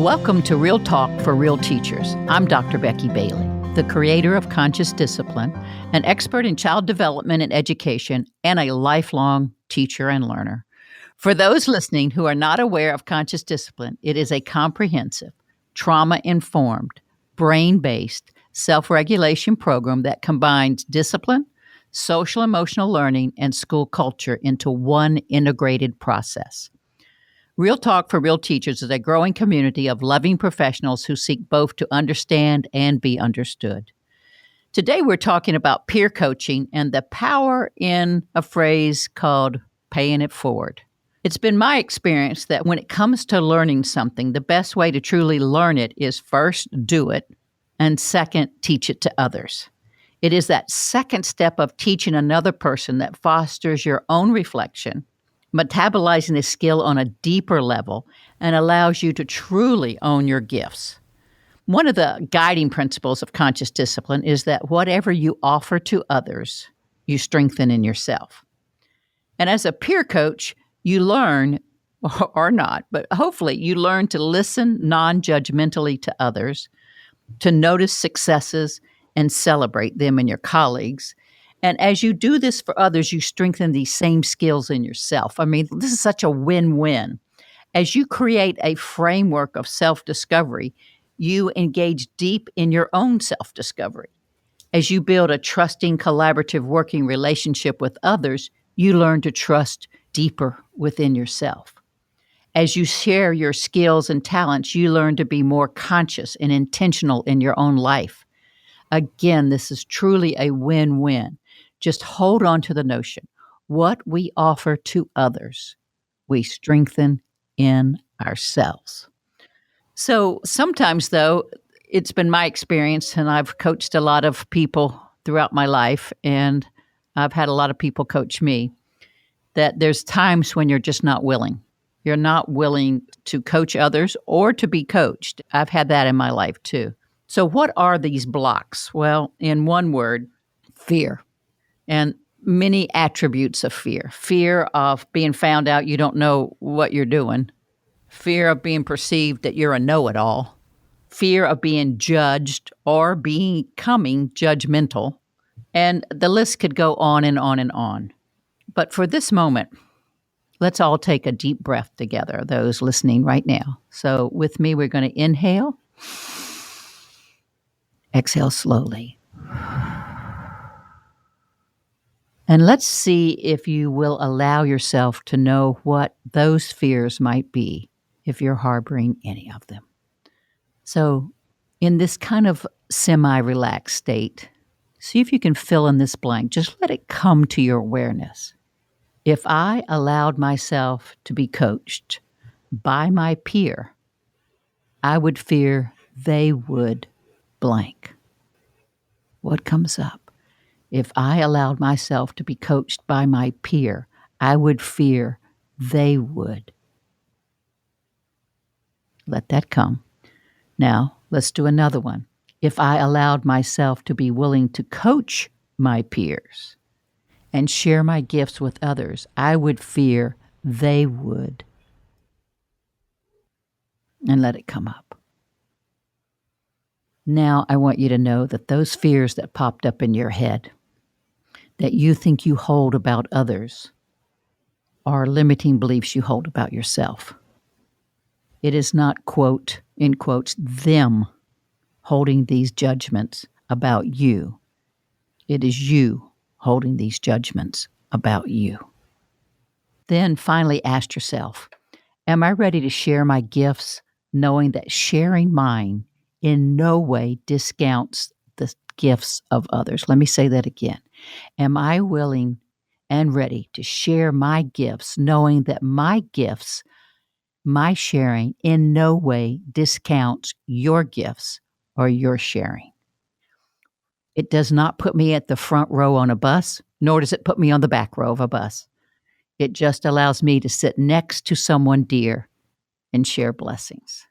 Welcome to Real Talk for Real Teachers. I'm Dr. Becky Bailey, the creator of Conscious Discipline, an expert in child development and education, and a lifelong teacher and learner. For those listening who are not aware of Conscious Discipline, it is a comprehensive, trauma-informed, brain-based self-regulation program that combines discipline, social-emotional learning, and school culture into one integrated process. Real Talk for Real Teachers is a growing community of loving professionals who seek both to understand and be understood. Today, we're talking about peer coaching and the power in a phrase called paying it forward. It's been my experience that when it comes to learning something, the best way to truly learn it is first do it, and second, teach it to others. It is that second step of teaching another person that fosters your own reflection, metabolizing the skill on a deeper level, and allows you to truly own your gifts. One of the guiding principles of conscious discipline is that whatever you offer to others, you strengthen in yourself. And as a peer coach, you learn, or not, but hopefully you learn to listen non-judgmentally to others, to notice successes and celebrate them in your colleagues. And as you do this for others, you strengthen these same skills in yourself. I mean, this is such a win-win. As you create a framework of self-discovery, you engage deep in your own self-discovery. As you build a trusting, collaborative working relationship with others, you learn to trust deeper within yourself. As you share your skills and talents, you learn to be more conscious and intentional in your own life. Again, this is truly a win-win. Just hold on to the notion. What we offer to others, we strengthen in ourselves. So sometimes, though, it's been my experience, and I've coached a lot of people throughout my life, and I've had a lot of people coach me, that there's times when you're just not willing. You're not willing to coach others or to be coached. I've had that in my life, too. So what are these blocks? Well, in one word, fear. And many attributes of fear. Fear of being found out you don't know what you're doing. Fear of being perceived that you're a know-it-all. Fear of being judged or becoming judgmental. And the list could go on and on and on. But for this moment, let's all take a deep breath together, those listening right now. So with me, we're going to inhale. Exhale slowly. And let's see if you will allow yourself to know what those fears might be if you're harboring any of them. So in this kind of semi-relaxed state, see if you can fill in this blank. Just let it come to your awareness. If I allowed myself to be coached by my peer, I would fear they would blank. What comes up? If I allowed myself to be coached by my peer, I would fear they would. Let that come. Now, let's do another one. If I allowed myself to be willing to coach my peers and share my gifts with others, I would fear they would. And let it come up. Now, I want you to know that those fears that popped up in your head, that you think you hold about others, are limiting beliefs you hold about yourself. It is not, quote, in quotes, them holding these judgments about you. It is you holding these judgments about you. Then finally ask yourself, am I ready to share my gifts, knowing that sharing mine in no way discounts the gifts of others? Let me say that again. Am I willing and ready to share my gifts, knowing that my gifts, my sharing, in no way discounts your gifts or your sharing? It does not put me at the front row on a bus, nor does it put me on the back row of a bus. It just allows me to sit next to someone dear and share blessings.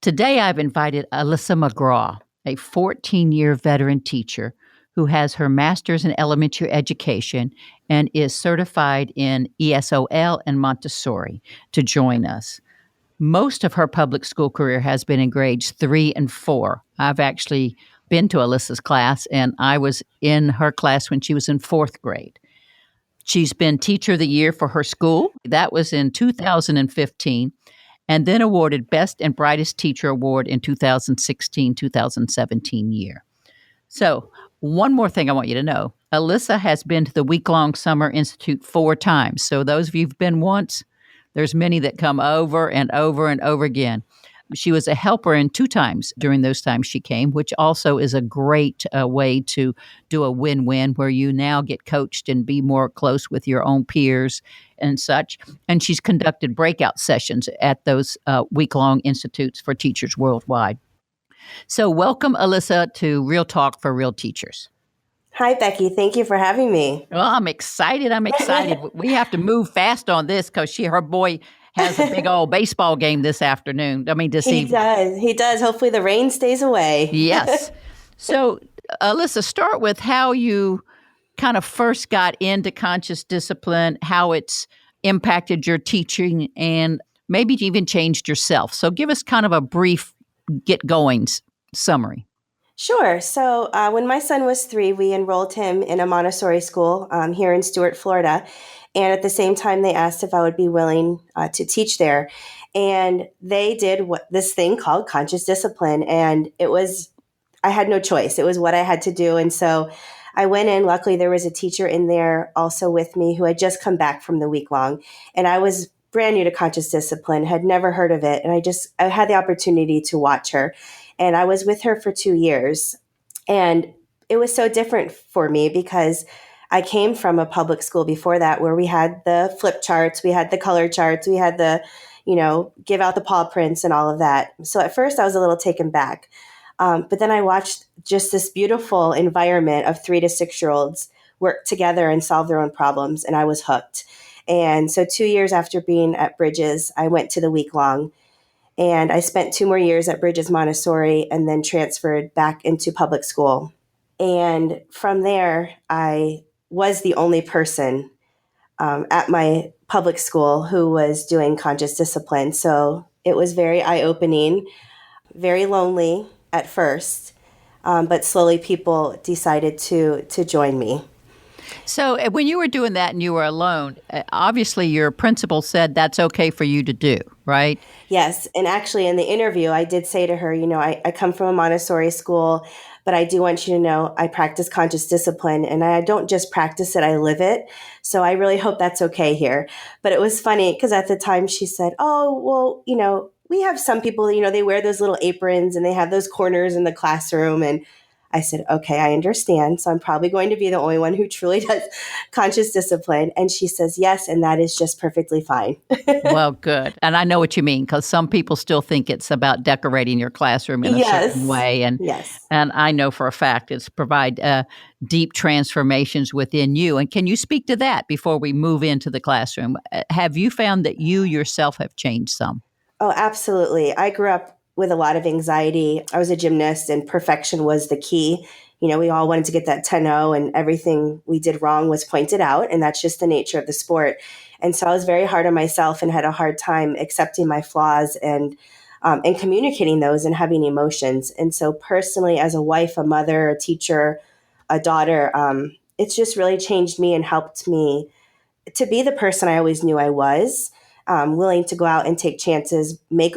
Today, I've invited Alissa McGraw, a 14-year veteran teacher who has her master's in elementary education and is certified in ESOL and Montessori, to join us. Most of her public school career has been in grades 3 and 4. I've actually been to Alyssa's class, and I was in her class when she was in 4th grade. She's been Teacher of the Year for her school. That was in 2015, and then awarded Best and Brightest Teacher Award in 2016-2017 year. So, one more thing I want you to know. Alissa has been to the week-long Summer Institute 4 times. So those of you who've been once, there's many that come over and over and over again. She was a helper in 2 times during those times she came, which also is a great way to do a win-win where you now get coached and be more close with your own peers and such. And she's conducted breakout sessions at those week-long institutes for teachers worldwide. So welcome, Alissa, to Real Talk for Real Teachers. Hi, Becky. Thank you for having me. Well, I'm excited. We have to move fast on this because her boy has a big old baseball game this afternoon. This evening. He does. Hopefully the rain stays away. Yes. So, Alissa, start with how you kind of first got into conscious discipline, how it's impacted your teaching, and maybe even changed yourself. So give us kind of a brief get-going summary. Sure. So when my son was 3, we enrolled him in a Montessori school here in Stuart, Florida. And at the same time, they asked if I would be willing to teach there. And they did this thing called conscious discipline. And I had no choice. It was what I had to do. And so I went in. Luckily, there was a teacher in there also with me who had just come back from the week long. And I was brand new to conscious discipline, had never heard of it. And I had the opportunity to watch her. And I was with her for 2 years. And it was so different for me because I came from a public school before that where we had the flip charts, we had the color charts, we had the, give out the paw prints and all of that. So at first I was a little taken back. But then I watched just this beautiful environment of 3 to 6-year-olds work together and solve their own problems. And I was hooked. And so 2 years after being at Bridges, I went to the week long. And I spent 2 more years at Bridges Montessori and then transferred back into public school. And from there, I was the only person at my public school who was doing conscious discipline. So it was very eye-opening, very lonely at first, but slowly people decided to join me. So when you were doing that and you were alone, obviously your principal said that's okay for you to do, right? Yes. And actually in the interview, I did say to her, I come from a Montessori school, but I do want you to know I practice conscious discipline and I don't just practice it, I live it. So I really hope that's okay here. But it was funny because at the time she said, oh, well, we have some people, they wear those little aprons and they have those corners in the classroom. And I said, okay, I understand. So I'm probably going to be the only one who truly does conscious discipline. And she says, yes, and that is just perfectly fine. Well, good. And I know what you mean, because some people still think it's about decorating your classroom in a certain way. And, and I know for a fact it's provide deep transformations within you. And can you speak to that before we move into the classroom? Have you found that you yourself have changed some? Oh, absolutely. I grew up with a lot of anxiety. I was a gymnast and perfection was the key. We all wanted to get that 10-0 and everything we did wrong was pointed out. And that's just the nature of the sport. And so I was very hard on myself and had a hard time accepting my flaws and communicating those and having emotions. And so personally, as a wife, a mother, a teacher, a daughter, it's just really changed me and helped me to be the person I always knew I was. Willing to go out and take chances, make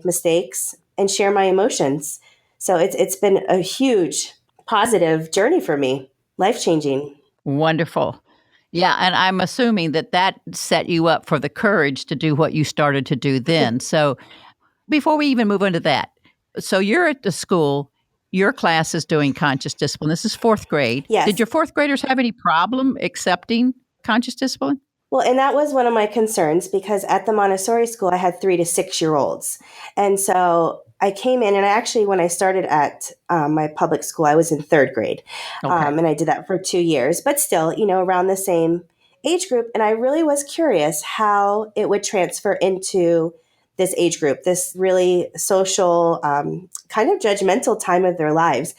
mistakes, and share my emotions. So it's been a huge positive journey for me, life-changing. Wonderful. Yeah, and I'm assuming that set you up for the courage to do what you started to do then. So before we even move into that, so you're at the school, your class is doing conscious discipline. This is 4th grade. Yes. Did your 4th graders have any problem accepting conscious discipline? Well, and that was one of my concerns because at the Montessori school, I had 3 to 6-year-olds. And so I came in and when I started at my public school, I was in 3rd grade. Okay. And I did that for 2 years, but still, around the same age group. And I really was curious how it would transfer into this age group, this really social, kind of judgmental time of their lives.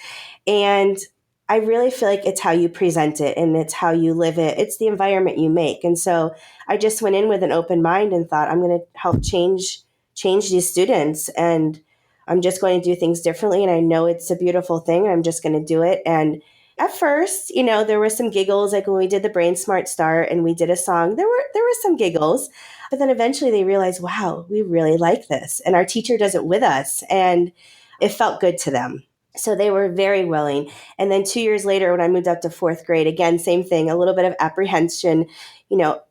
And I really feel like it's how you present it and it's how you live it. It's the environment you make. And so I just went in with an open mind and thought, I'm going to help change change these students, and I'm just going to do things differently. And I know it's a beautiful thing, and I'm just going to do it. And at first, there were some giggles, like when we did the Brain Smart Start and we did a song, there were some giggles, but then eventually they realized, wow, we really like this. And our teacher does it with us. And it felt good to them. So they were very willing. And then 2 years later, when I moved up to fourth grade, again, same thing, a little bit of apprehension.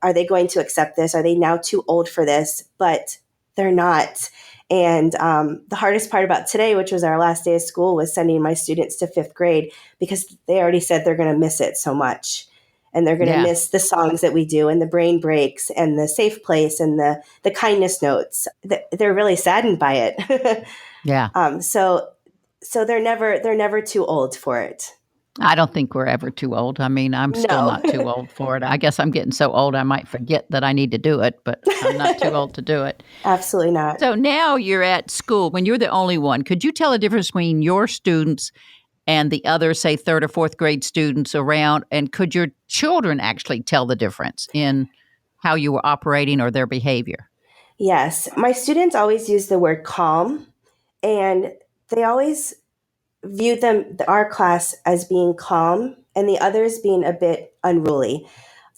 Are they going to accept this? Are they now too old for this? But they're not. And the hardest part about today, which was our last day of school, was sending my students to fifth grade, because they already said they're going to miss it so much. And they're going to miss the songs that we do, and the brain breaks, and the safe place, and the kindness notes. They're really saddened by it. Yeah. So they're never too old for it. I don't think we're ever too old. I mean, I'm still not too old for it. I guess I'm getting so old I might forget that I need to do it, but I'm not too old to do it. Absolutely not. So now you're at school. When you're the only one, could you tell the difference between your students and the other, say, third or fourth grade students around? And could your children actually tell the difference in how you were operating or their behavior? Yes. My students always use the word calm, and they always viewed our class as being calm and the others being a bit unruly.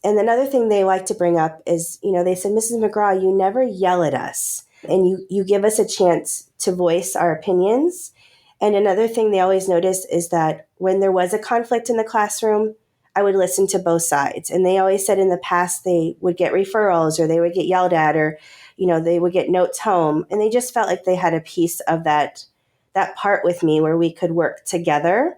And another thing they like to bring up is, they said, Mrs. McGraw, you never yell at us, and you give us a chance to voice our opinions. And another thing they always notice is that when there was a conflict in the classroom, I would listen to both sides. And they always said in the past they would get referrals, or they would get yelled at, or, they would get notes home. And they just felt like they had a piece of that part with me where we could work together.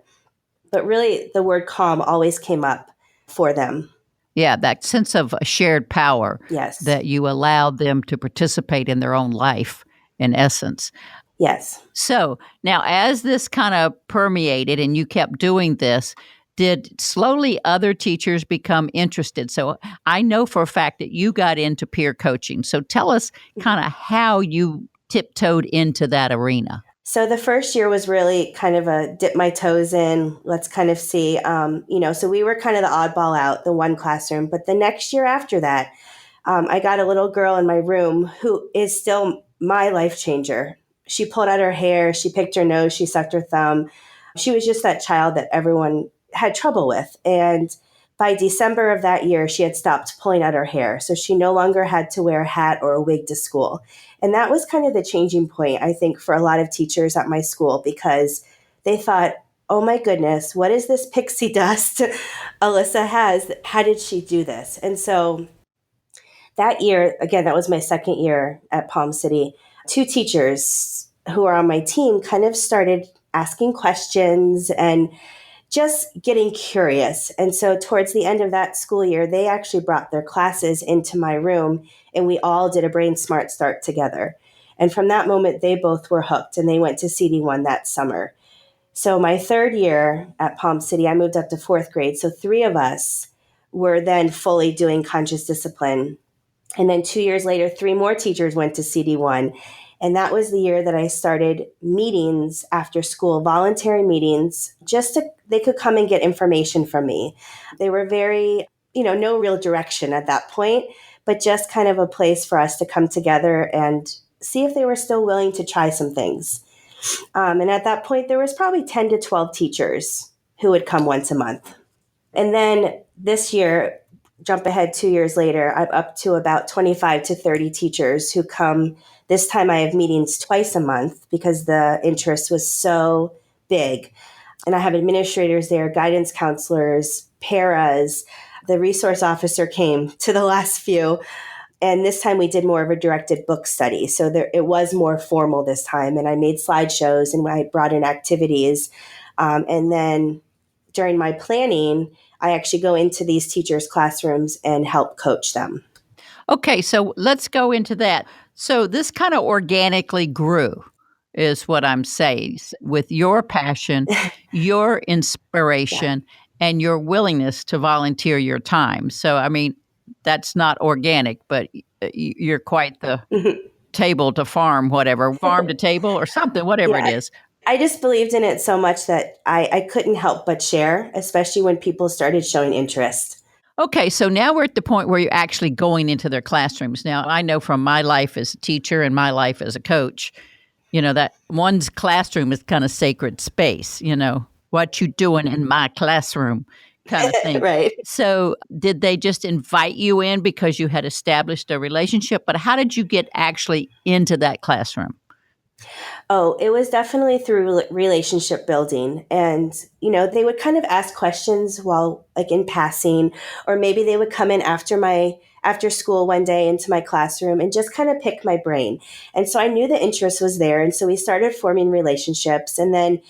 But really, the word calm always came up for them. Yeah, that sense of shared power. Yes. That you allowed them to participate in their own life, in essence. Yes. So now, as this kind of permeated and you kept doing this, did slowly other teachers become interested? So I know for a fact that you got into peer coaching. So tell us kind of how you tiptoed into that arena. So the first year was really kind of a dip my toes in, let's kind of see, so we were kind of the oddball out, the one classroom. But the next year after that, I got a little girl in my room who is still my life changer. She pulled out her hair, she picked her nose, she sucked her thumb. She was just that child that everyone had trouble with. And by December of that year, she had stopped pulling out her hair. So she no longer had to wear a hat or a wig to school. And that was kind of the changing point, I think, for a lot of teachers at my school, because they thought, oh my goodness, what is this pixie dust Alissa has? How did she do this? And so that year, again, that was my second year at Palm City, 2 teachers who are on my team kind of started asking questions and just getting curious. And so towards the end of that school year, they actually brought their classes into my room, and we all did a Brain Smart Start together. And from that moment, they both were hooked, and they went to CD1 that summer. So my third year at Palm City, I moved up to fourth grade. So 3 of us were then fully doing conscious discipline. And then 2 years later, 3 more teachers went to CD1. And that was the year that I started meetings after school, voluntary meetings, they could come and get information from me. They were very, no real direction at that point, but just kind of a place for us to come together and see if they were still willing to try some things. And at that point, there was probably 10 to 12 teachers who would come once a month. And then this year, jump ahead 2 years later, I'm up to about 25 to 30 teachers who come. This time I have meetings twice a month because the interest was so big. And I have administrators there, guidance counselors, paras. The resource officer came to the last few. And this time we did more of a directed book study. So it was more formal this time. And I made slideshows and I brought in activities. And then during my planning, I actually go into these teachers' classrooms and help coach them. Okay, so let's go into that. So this kind of organically grew, is what I'm saying, with your passion, your inspiration, and your willingness to volunteer your time. So, I mean, that's not organic, but you're quite the table to farm, whatever, farm to table or something, whatever it is. I just believed in it so much that I couldn't help but share, especially when people started showing interest. Okay, so now we're at the point where you're actually going into their classrooms. Now, I know from my life as a teacher and my life as a coach, that one's classroom is kind of sacred space, what you doing in my classroom kind of thing. Right. So did they just invite you in because you had established a relationship? But how did you get actually into that classroom? Oh, it was definitely through relationship building. And, they would kind of ask questions while like in passing, or maybe they would come in after school one day into my classroom and just kind of pick my brain. And so I knew the interest was there. And so we started forming relationships. And then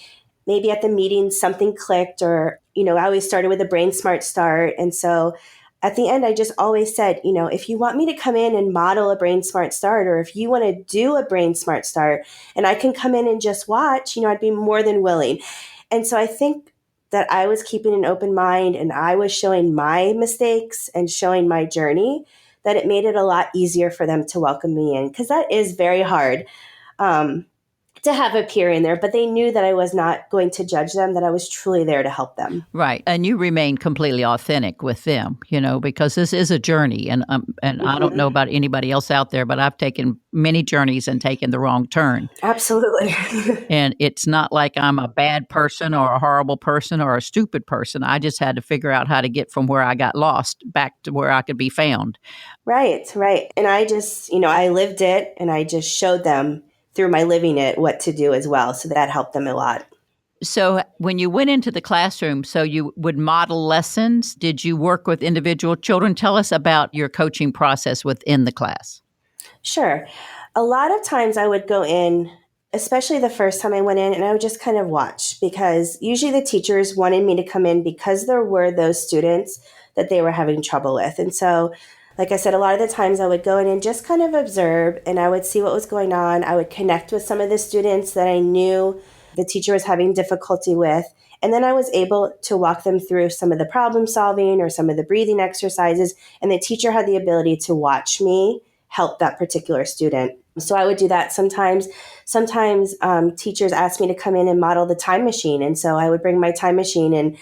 maybe at the meeting something clicked, or, I always started with a brain smart start. And so at the end, I just always said, if you want me to come in and model a brain smart start, or if you want to do a brain smart start and I can come in and just watch, I'd be more than willing. And so I think that I was keeping an open mind and I was showing my mistakes and showing my journey, that it made it a lot easier for them to welcome me in, because that is very hard. To have a peer in there, but they knew that I was not going to judge them, that I was truly there to help them. Right. And you remain completely authentic with them, because this is a journey. And I don't know about anybody else out there, but I've taken many journeys and taken the wrong turn. Absolutely. And it's not like I'm a bad person or a horrible person or a stupid person. I just had to figure out how to get from where I got lost back to where I could be found. Right. And I just, I lived it, and I just showed them through my living it what to do as well. So that helped them a lot. So when you went into the classroom, so you would model lessons. Did you work with individual children? Tell us about your coaching process within the class. Sure. A lot of times I would go in, especially the first time I went in, and I would just kind of watch, because usually the teachers wanted me to come in because there were those students that they were having trouble with. And so, like I said, a lot of the times I would go in and just kind of observe, and I would see what was going on. I would connect with some of the students that I knew the teacher was having difficulty with. And then I was able to walk them through some of the problem solving or some of the breathing exercises. And the teacher had the ability to watch me help that particular student. So I would do that sometimes. Sometimes teachers asked me to come in and model the time machine. And so I would bring my time machine, and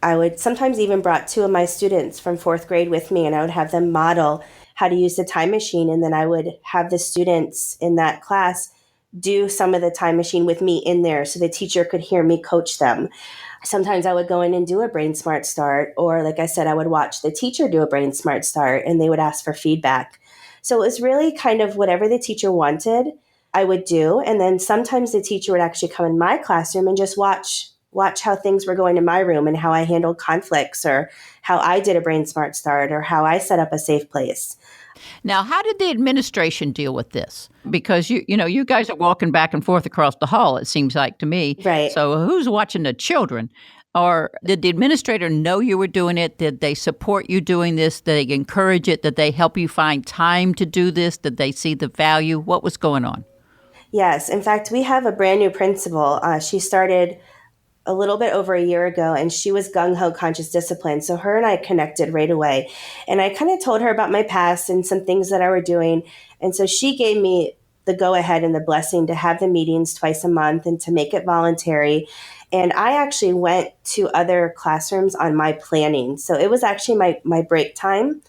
I would sometimes even brought two of my students from fourth grade with me, and I would have them model how to use the time machine. And then I would have the students in that class do some of the time machine with me in there, so the teacher could hear me coach them. Sometimes I would go in and do a brain smart start, or like I said, I would watch the teacher do a brain smart start, and they would ask for feedback. So it was really kind of whatever the teacher wanted, I would do. And then sometimes the teacher would actually come in my classroom and just watch how things were going in my room and how I handled conflicts, or how I did a brain smart start, or how I set up a safe place. Now, how did the administration deal with this? Because you guys are walking back and forth across the hall, it seems like to me. Right. So who's watching the children? Or did the administrator know you were doing it? Did they support you doing this? Did they encourage it? Did they help you find time to do this? Did they see the value? What was going on? Yes. In fact, we have a brand new principal. She started a little bit over a year ago, and she was gung-ho conscious discipline. So her and I connected right away. And I kind of told her about my past and some things that I were doing. And so she gave me the go-ahead and the blessing to have the meetings twice a month and to make it voluntary. And I actually went to other classrooms on my planning. So it was actually my break time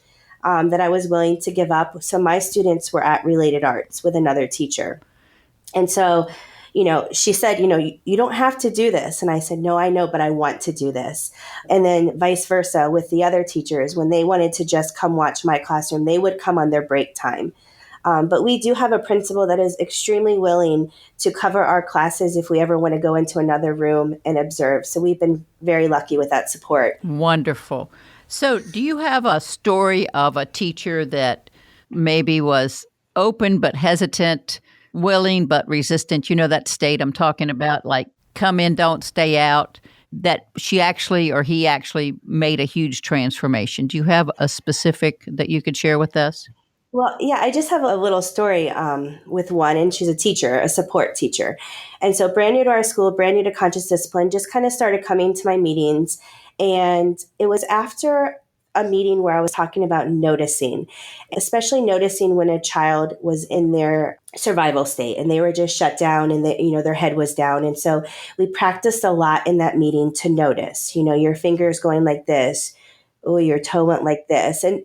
that I was willing to give up. So my students were at Related Arts with another teacher. And so she said, you don't have to do this. And I said, no, I know, but I want to do this. And then vice versa with the other teachers, when they wanted to just come watch my classroom, they would come on their break time. But we do have a principal that is extremely willing to cover our classes if we ever want to go into another room and observe. So we've been very lucky with that support. Wonderful. So do you have a story of a teacher that maybe was open but hesitant, willing but resistant? That state I'm talking about, like come in, don't stay out, that she actually or he actually made a huge transformation. Do you have a specific that you could share with us? Well, yeah, I just have a little story with one, and she's a teacher, a support teacher. And so brand new to our school, brand new to conscious discipline, just kind of started coming to my meetings. And it was after a meeting where I was talking about noticing, especially noticing when a child was in their survival state and they were just shut down and their head was down. And so we practiced a lot in that meeting to notice, your fingers going like this, oh, your toe went like this. And,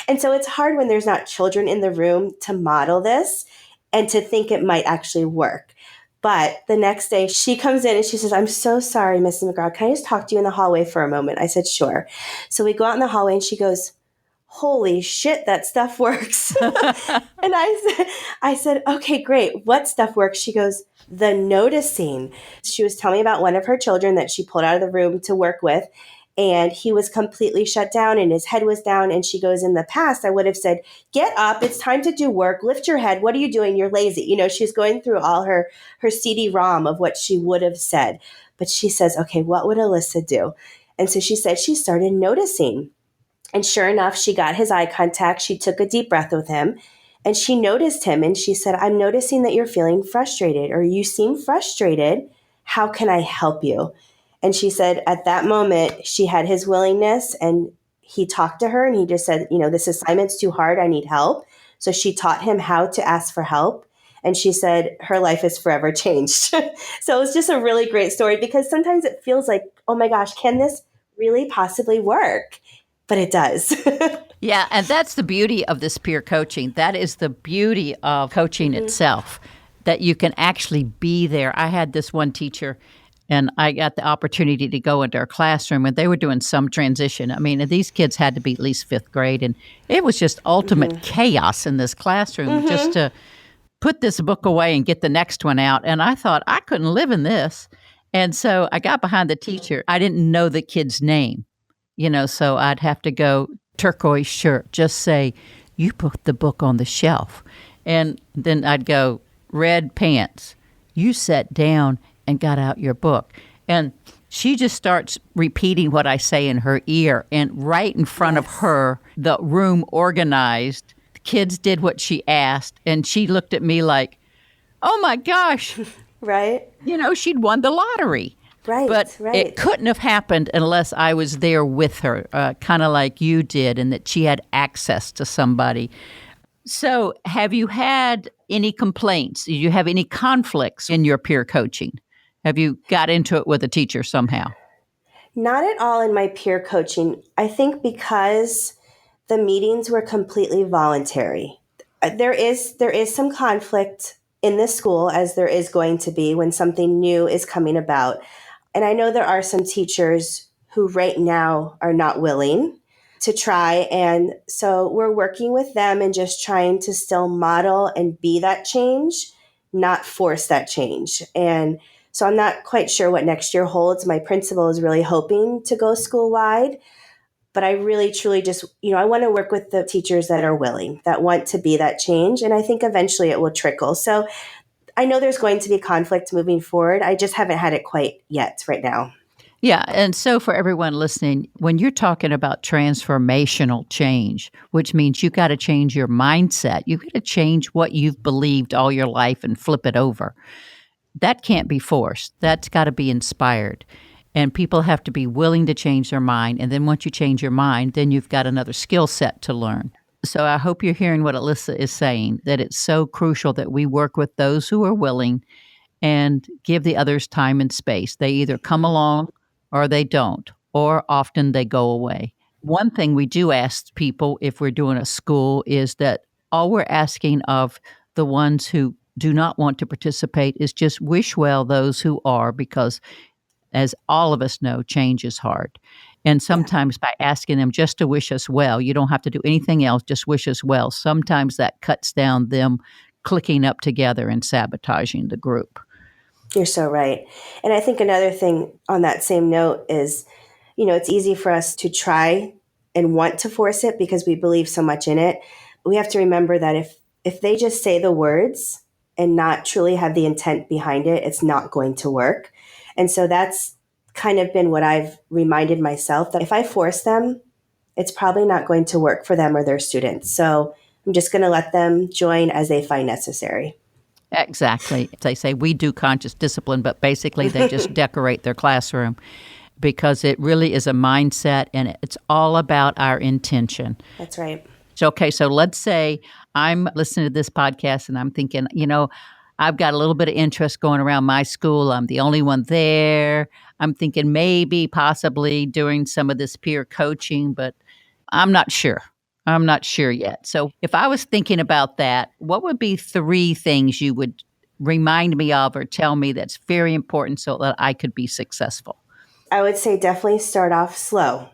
and so it's hard when there's not children in the room to model this and to think it might actually work. But the next day she comes in and she says, I'm so sorry, Mrs. McGraw. Can I just talk to you in the hallway for a moment? I said, sure. So we go out in the hallway and she goes, holy shit, that stuff works. And I said, okay, great. What stuff works? She goes, the noticing. She was telling me about one of her children that she pulled out of the room to work with. And he was completely shut down and his head was down. And she goes, in the past, I would have said, get up. It's time to do work. Lift your head. What are you doing? You're lazy. She's going through all her CD-ROM of what she would have said. But she says, okay, what would Alissa do? And so she said she started noticing. And sure enough, she got his eye contact. She took a deep breath with him and she noticed him. And she said, I'm noticing that you're feeling frustrated or you seem frustrated. How can I help you? And she said at that moment, she had his willingness and he talked to her and he just said, this assignment's too hard. I need help. So she taught him how to ask for help. And she said her life is forever changed. So it was just a really great story because sometimes it feels like, oh my gosh, can this really possibly work? But it does. Yeah, and that's the beauty of this peer coaching. That is the beauty of coaching itself, that you can actually be there. I had this one teacher, and I got the opportunity to go into her classroom, and they were doing some transition. I mean, these kids had to be at least fifth grade, and it was just ultimate chaos in this classroom just to put this book away and get the next one out. And I thought, I couldn't live in this. And so I got behind the teacher. I didn't know the kid's name. So I'd have to go, turquoise shirt, just say, you put the book on the shelf. And then I'd go, red pants, you sat down and got out your book. And she just starts repeating what I say in her ear. And right in front of her, the room organized. The kids did what she asked. And she looked at me like, oh my gosh. Right. She'd won the lottery. Right, but it couldn't have happened unless I was there with her, kind of like you did, and that she had access to somebody. So have you had any complaints? Did you have any conflicts in your peer coaching? Have you got into it with a teacher somehow? Not at all in my peer coaching. I think because the meetings were completely voluntary. There is some conflict in this school, as there is going to be when something new is coming about. And I know there are some teachers who right now are not willing to try. And so we're working with them and just trying to still model and be that change, not force that change. And so I'm not quite sure what next year holds. My principal is really hoping to go school-wide. But I really, truly just, I want to work with the teachers that are willing, that want to be that change. And I think eventually it will trickle. So I know there's going to be conflict moving forward. I just haven't had it quite yet right now. Yeah. And so for everyone listening, when you're talking about transformational change, which means you got to change your mindset, you got to change what you've believed all your life and flip it over. That can't be forced. That's got to be inspired. And people have to be willing to change their mind. And then once you change your mind, then you've got another skill set to learn. So I hope you're hearing what Alissa is saying, that it's so crucial that we work with those who are willing and give the others time and space. They either come along or they don't, or often they go away. One thing we do ask people if we're doing a school is that all we're asking of the ones who do not want to participate is just wish well those who are, because as all of us know, change is hard. And sometimes by asking them just to wish us well, you don't have to do anything else, just wish us well. Sometimes that cuts down them clicking up together and sabotaging the group. You're so right. And I think another thing on that same note is, it's easy for us to try and want to force it because we believe so much in it. We have to remember that if they just say the words and not truly have the intent behind it, it's not going to work. And so that's kind of been what I've reminded myself, that if I force them, it's probably not going to work for them or their students. So I'm just going to let them join as they find necessary. Exactly. They say we do conscious discipline, but basically they just decorate their classroom, because it really is a mindset and it's all about our intention. That's right. So, okay, so let's say I'm listening to this podcast and I'm thinking, I've got a little bit of interest going around my school. I'm the only one there. I'm thinking maybe possibly doing some of this peer coaching, but I'm not sure. I'm not sure yet. So if I was thinking about that, what would be 3 things you would remind me of or tell me that's very important so that I could be successful? I would say definitely start off slow.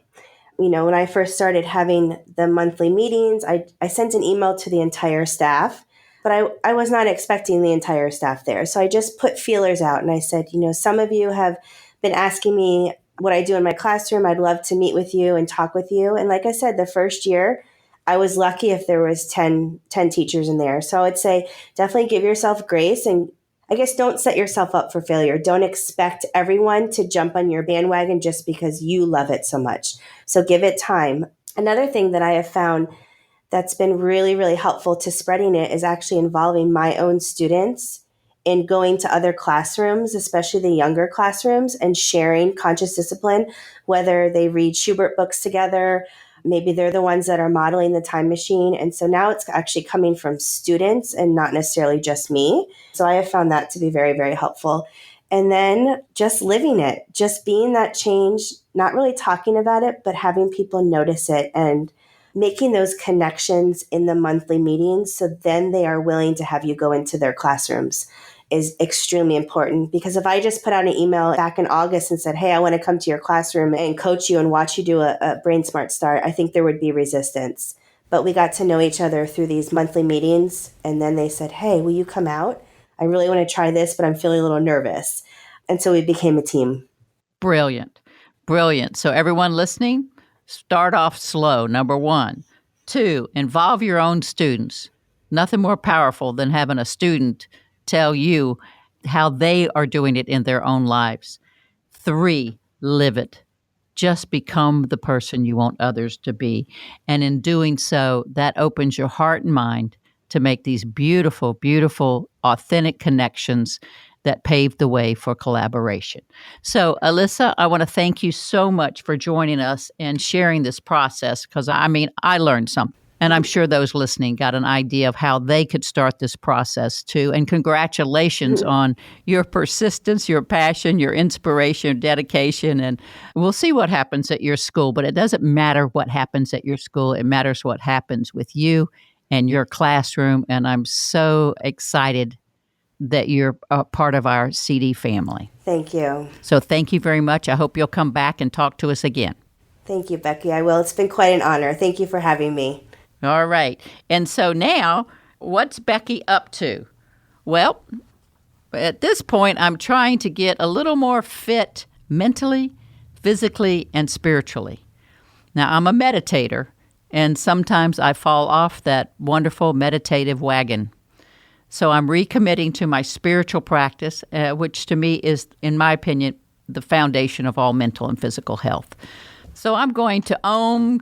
When I first started having the monthly meetings, I sent an email to the entire staff, but I was not expecting the entire staff there. So I just put feelers out and I said, some of you have been asking me what I do in my classroom. I'd love to meet with you and talk with you. And like I said, the first year, I was lucky if there was 10 teachers in there. So I would say definitely give yourself grace, and I guess don't set yourself up for failure. Don't expect everyone to jump on your bandwagon just because you love it so much. So give it time. Another thing that I have found that's been really, really helpful to spreading it is actually involving my own students in going to other classrooms, especially the younger classrooms, and sharing conscious discipline, whether they read Schubert books together. Maybe they're the ones that are modeling the time machine. And so now it's actually coming from students and not necessarily just me. So I have found that to be very, very helpful. And then just living it, just being that change, not really talking about it, but having people notice it and making those connections in the monthly meetings. So then they are willing to have you go into their classrooms is extremely important, because if I just put out an email back in August and said, hey, I want to come to your classroom and coach you and watch you do a Brain Smart Start, I think there would be resistance. But we got to know each other through these monthly meetings. And then they said, hey, will you come out? I really want to try this, but I'm feeling a little nervous. And so we became a team. Brilliant. Brilliant. So everyone listening, start off slow, number 1. 2, involve your own students. Nothing more powerful than having a student tell you how they are doing it in their own lives. 3, live it. Just become the person you want others to be. And in doing so, that opens your heart and mind to make these beautiful, beautiful, authentic connections that pave the way for collaboration. So, Alissa, I want to thank you so much for joining us and sharing this process, because, I learned something. And I'm sure those listening got an idea of how they could start this process too. And congratulations on your persistence, your passion, your inspiration, your dedication. And we'll see what happens at your school. But it doesn't matter what happens at your school. It matters what happens with you and your classroom. And I'm so excited that you're a part of our CD family. Thank you. So thank you very much. I hope you'll come back and talk to us again. Thank you, Becky. I will. It's been quite an honor. Thank you for having me. All right. And so now, what's Becky up to? Well, at this point, I'm trying to get a little more fit mentally, physically, and spiritually. Now, I'm a meditator, and sometimes I fall off that wonderful meditative wagon. So I'm recommitting to my spiritual practice, which to me is, in my opinion, the foundation of all mental and physical health. So I'm going to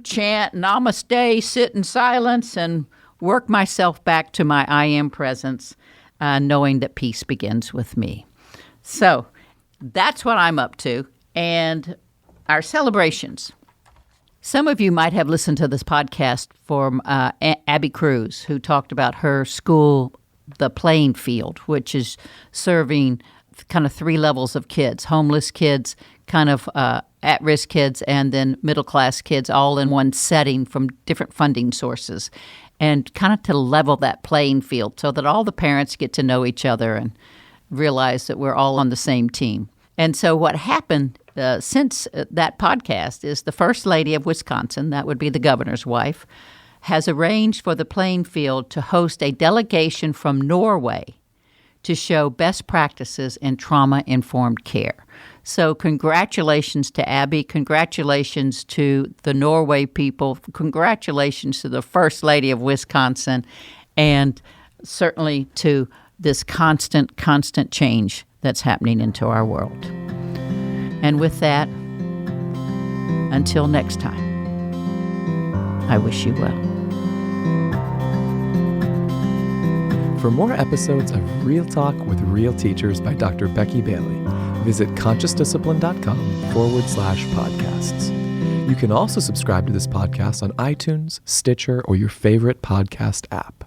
chant, namaste, sit in silence, and work myself back to my I am presence, knowing that peace begins with me. So that's what I'm up to. And our celebrations. Some of you might have listened to this podcast from Abby Cruz, who talked about her school, The Playing Field, which is serving kind of 3 levels of kids: homeless kids, kind of at-risk kids, and then middle-class kids, all in one setting from different funding sources, and kind of to level that playing field so that all the parents get to know each other and realize that we're all on the same team. And so what happened since that podcast is the First Lady of Wisconsin, that would be the governor's wife, has arranged for the playing field to host a delegation from Norway to show best practices in trauma-informed care. So congratulations to Abby, congratulations to the Norway people, congratulations to the First Lady of Wisconsin, and certainly to this constant change that's happening into our world. And with that, until next time, I wish you well. For more episodes of Real Talk with Real Teachers by Dr. Becky Bailey, visit consciousdiscipline.com/podcasts. You can also subscribe to this podcast on iTunes, Stitcher, or your favorite podcast app.